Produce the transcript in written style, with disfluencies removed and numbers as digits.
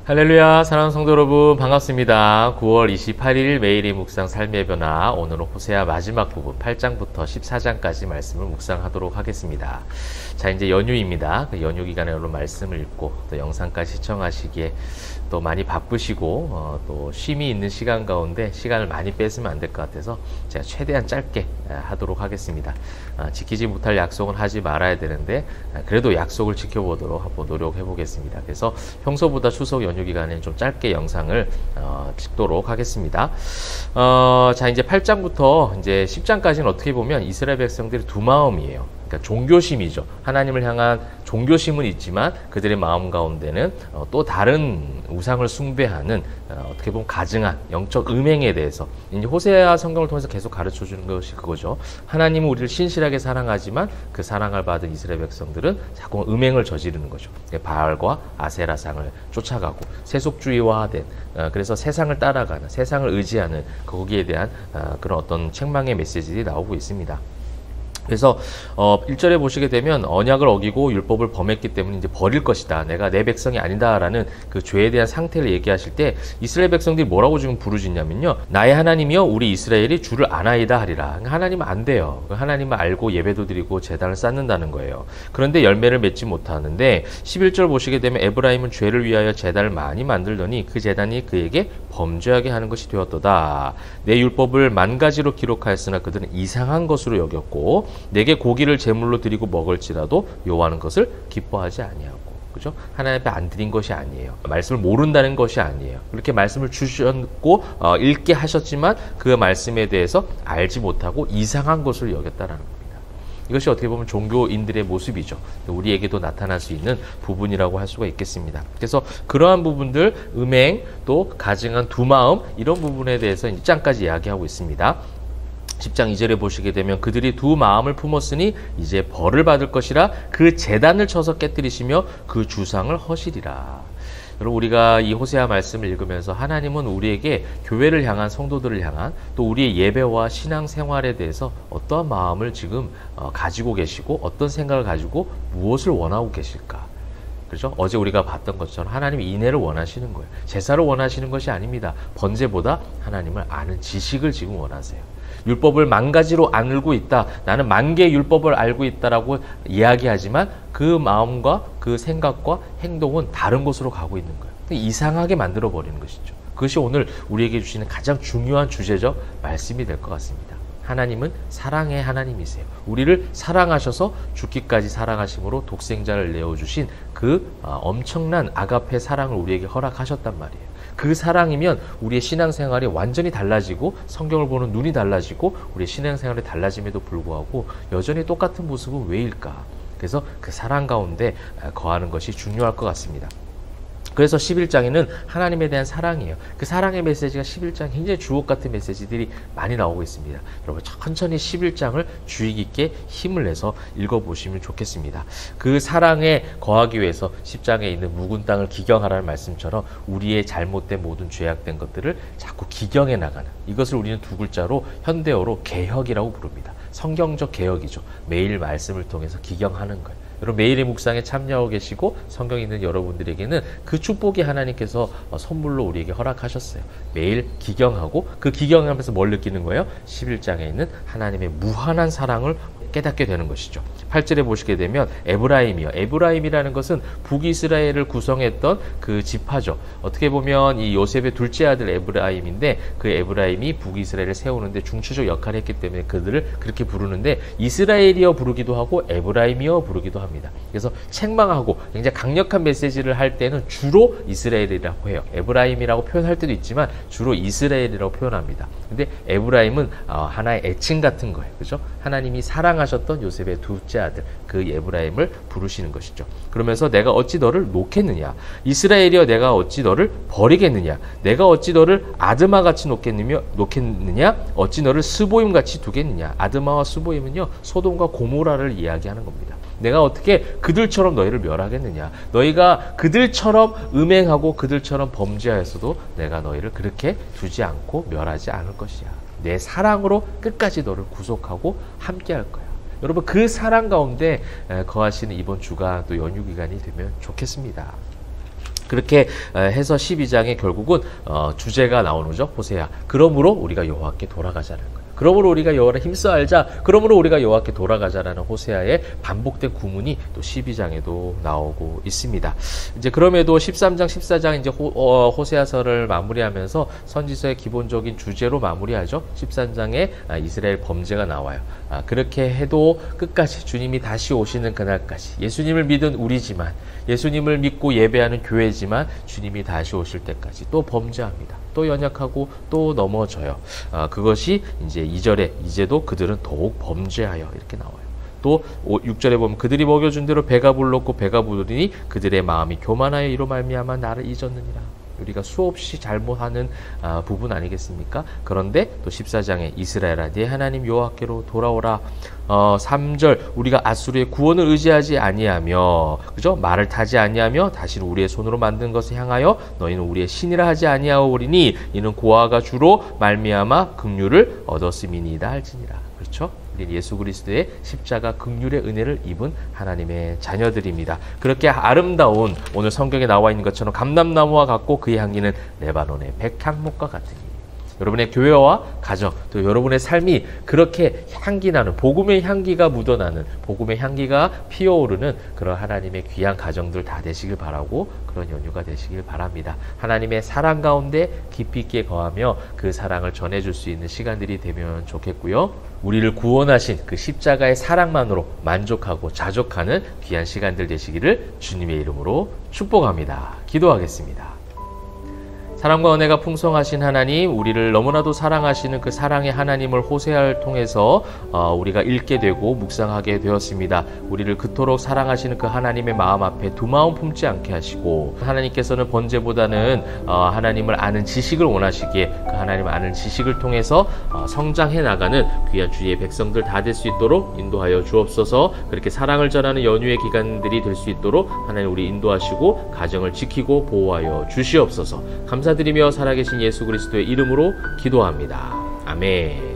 할렐루야, 사랑하는 성도 여러분, 반갑습니다. 9월 28일 매일의 묵상 삶의 변화, 오늘은 호세아 마지막 부분 8장부터 14장까지 말씀을 묵상하도록 하겠습니다. 자, 이제 연휴입니다. 그 연휴 기간에 여러분 말씀을 읽고 또 영상까지 시청하시기에 또 많이 바쁘시고 또 쉼이 있는 시간 가운데 시간을 많이 뺏으면 안 될 것 같아서 제가 최대한 짧게 하도록 하겠습니다. 지키지 못할 약속은 하지 말아야 되는데 그래도 약속을 지켜보도록 한번 노력해 보겠습니다. 그래서 평소보다 추석 연휴 기간에 좀 짧게 영상을 찍도록 하겠습니다. 자, 이제 8장부터 이제 10장까지는 어떻게 보면 이스라엘 백성들의 두 마음이에요. 그러니까 종교심이죠. 하나님을 향한 종교심은 있지만 그들의 마음 가운데는 또 다른 우상을 숭배하는 어떻게 보면 가증한 영적 음행에 대해서 이제 호세아 성경을 통해서 계속 가르쳐 주는 것이 그거죠. 하나님은 우리를 신실하게 사랑하지만 그 사랑을 받은 이스라엘 백성들은 자꾸 음행을 저지르는 거죠. 바알과 아세라상을 쫓아가고 세속주의화된 그래서 세상을 따라가는 세상을 의지하는 거기에 대한 그런 어떤 책망의 메시지들이 나오고 있습니다. 그래서 1절에 보시게 되면 언약을 어기고 율법을 범했기 때문에 이제 버릴 것이다. 내가 내 백성이 아니다라는 그 죄에 대한 상태를 얘기하실 때 이스라엘 백성들이 뭐라고 지금 부르짖냐면요. 나의 하나님이여 우리 이스라엘이 주를 아나이다 하리라. 하나님은 안 돼요. 하나님을 알고 예배도 드리고 제단을 쌓는다는 거예요. 그런데 열매를 맺지 못하는데 11절 보시게 되면 에브라임은 죄를 위하여 제단을 많이 만들더니 그 제단이 그에게 범죄하게 하는 것이 되었도다. 내 율법을 만 가지로 기록하였으나 그들은 이상한 것으로 여겼고 내게 고기를 제물로 드리고 먹을지라도 여호와는 것을 기뻐하지 아니하고, 그죠? 하나님 앞에 안 드린 것이 아니에요. 말씀을 모른다는 것이 아니에요. 그렇게 말씀을 주셨고 읽게 하셨지만 그 말씀에 대해서 알지 못하고 이상한 것을 여겼다라는 겁니다. 이것이 어떻게 보면 종교인들의 모습이죠. 우리에게도 나타날 수 있는 부분이라고 할 수가 있겠습니다. 그래서 그러한 부분들, 음행, 또 가증한 두 마음, 이런 부분에 대해서 1장까지 이야기하고 있습니다. 10장 2절에 보시게 되면 그들이 두 마음을 품었으니 이제 벌을 받을 것이라 그 제단을 쳐서 깨뜨리시며 그 주상을 허시리라. 여러분, 우리가 이 호세아 말씀을 읽으면서 하나님은 우리에게 교회를 향한, 성도들을 향한, 또 우리의 예배와 신앙생활에 대해서 어떠한 마음을 지금 가지고 계시고 어떤 생각을 가지고 무엇을 원하고 계실까? 그렇죠? 어제 우리가 봤던 것처럼 하나님이 인애를 원하시는 거예요. 제사를 원하시는 것이 아닙니다. 번제보다 하나님을 아는 지식을 지금 원하세요. 율법을 만 가지로 알고 있다. 나는 만 개의 율법을 알고 있다라고 이야기하지만 그 마음과 그 생각과 행동은 다른 곳으로 가고 있는 거예요. 이상하게 만들어 버리는 것이죠. 그것이 오늘 우리에게 주시는 가장 중요한 주제적 말씀이 될 것 같습니다. 하나님은 사랑의 하나님이세요. 우리를 사랑하셔서 죽기까지 사랑하심으로 독생자를 내어주신 그 엄청난 아가페 사랑을 우리에게 허락하셨단 말이에요. 그 사랑이면 우리의 신앙생활이 완전히 달라지고 성경을 보는 눈이 달라지고 우리의 신앙생활이 달라짐에도 불구하고 여전히 똑같은 모습은 왜일까? 그래서 그 사랑 가운데 거하는 것이 중요할 것 같습니다. 그래서 11장에는 하나님에 대한 사랑이에요. 그 사랑의 메시지가 11장 굉장히 주옥 같은 메시지들이 많이 나오고 있습니다. 여러분 천천히 11장을 주의 깊게 힘을 내서 읽어보시면 좋겠습니다. 그 사랑에 거하기 위해서 10장에 있는 묵은 땅을 기경하라는 말씀처럼 우리의 잘못된 모든 죄악된 것들을 자꾸 기경해 나가는, 이것을 우리는 두 글자로 현대어로 개혁이라고 부릅니다. 성경적 개혁이죠. 매일 말씀을 통해서 기경하는 거예요. 여러분 매일의 묵상에 참여하고 계시고 성경 있는 여러분들에게는 그 축복이 하나님께서 선물로 우리에게 허락하셨어요. 매일 기경하고 그 기경하면서 뭘 느끼는 거예요? 11장에 있는 하나님의 무한한 사랑을 깨닫게 되는 것이죠. 8절에 보시게 되면 에브라임이요. 에브라임이라는 것은 북이스라엘을 구성했던 그 지파죠. 어떻게 보면 이 요셉의 둘째 아들 에브라임인데 그 에브라임이 북이스라엘을 세우는데 중추적 역할을 했기 때문에 그들을 그렇게 부르는데 이스라엘이여 부르기도 하고 에브라임이여 부르기도 합니다. 그래서 책망하고 굉장히 강력한 메시지를 할 때는 주로 이스라엘이라고 해요. 에브라임이라고 표현할 때도 있지만 주로 이스라엘이라고 표현합니다. 근데 에브라임은 하나의 애칭 같은 거예요. 그죠? 하나님이 사랑하셨던 요셉의 둘째 아들 그 에브라임을 부르시는 것이죠. 그러면서 내가 어찌 너를 놓겠느냐? 이스라엘이여 내가 어찌 너를 버리겠느냐? 내가 어찌 너를 아드마같이 놓겠느냐? 어찌 너를 스보임같이 두겠느냐? 아드마와 스보임은요 소돔과 고모라를 이야기하는 겁니다. 내가 어떻게 그들처럼 너희를 멸하겠느냐? 너희가 그들처럼 음행하고 그들처럼 범죄하였어도 내가 너희를 그렇게 두지 않고 멸하지 않을 것이야. 내 사랑으로 끝까지 너를 구속하고 함께 할 거야. 여러분 그 사랑 가운데 거하시는 이번 주가 또 연휴 기간이 되면 좋겠습니다. 그렇게 해서 12장에 결국은 주제가 나오는 거죠. 호세아. 그러므로 우리가 여호와께 돌아가자는 거예요. 그러므로 우리가 여호와를 힘써 알자. 그러므로 우리가 여호와께 돌아가자라는 호세아의 반복된 구문이 또 12장에도 나오고 있습니다. 이제 그럼에도 13장, 14장 이제 호세아서를 마무리하면서 선지서의 기본적인 주제로 마무리하죠. 13장에 이스라엘 범죄가 나와요. 그렇게 해도 끝까지 주님이 다시 오시는 그날까지 예수님을 믿은 우리지만, 예수님을 믿고 예배하는 교회지만 주님이 다시 오실 때까지 또 범죄합니다. 또 연약하고 또 넘어져요. 그것이 이제 2절에 이제도 그들은 더욱 범죄하여 이렇게 나와요. 또 6절에 보면 그들이 먹여준 대로 배가 불렀고 배가 부르니 그들의 마음이 교만하여 이로 말미암아 나를 잊었느니라. 우리가 수없이 잘못하는 부분 아니겠습니까? 그런데 또 14장에 이스라엘아 네 하나님 여호와께로 돌아오라. 3절 우리가 아수르의 구원을 의지하지 아니하며, 그죠? 말을 타지 아니하며 다시는 우리의 손으로 만든 것을 향하여 너희는 우리의 신이라 하지 아니하오리니 이는 고아가 주로 말미암아 긍휼을 얻었음이니이다 할지니라. 그렇죠? 예수 그리스도의 십자가 긍휼의 은혜를 입은 하나님의 자녀들입니다. 그렇게 아름다운 오늘 성경에 나와 있는 것처럼 감람나무와 같고 그의 향기는 레바논의 백향목과 같으니, 여러분의 교회와 가정, 또 여러분의 삶이 그렇게 향기나는, 복음의 향기가 묻어나는, 복음의 향기가 피어오르는 그런 하나님의 귀한 가정들 다 되시길 바라고, 그런 연휴가 되시길 바랍니다. 하나님의 사랑 가운데 깊이 있게 거하며 그 사랑을 전해줄 수 있는 시간들이 되면 좋겠고요. 우리를 구원하신 그 십자가의 사랑만으로 만족하고 자족하는 귀한 시간들 되시기를 주님의 이름으로 축복합니다. 기도하겠습니다. 사랑과 은혜가 풍성하신 하나님, 우리를 너무나도 사랑하시는 그 사랑의 하나님을 호세아를 통해서 우리가 읽게 되고 묵상하게 되었습니다. 우리를 그토록 사랑하시는 그 하나님의 마음 앞에 두 마음 품지 않게 하시고, 하나님께서는 번제보다는 하나님을 아는 지식을 원하시기에 그 하나님을 아는 지식을 통해서 성장해 나가는 귀한 주의 백성들 다 될 수 있도록 인도하여 주옵소서. 그렇게 사랑을 전하는 연휴의 기간들이 될 수 있도록 하나님 우리 인도하시고 가정을 지키고 보호하여 주시옵소서. 감사드리며 살아계신 예수 그리스도의 이름으로 기도합니다. 아멘.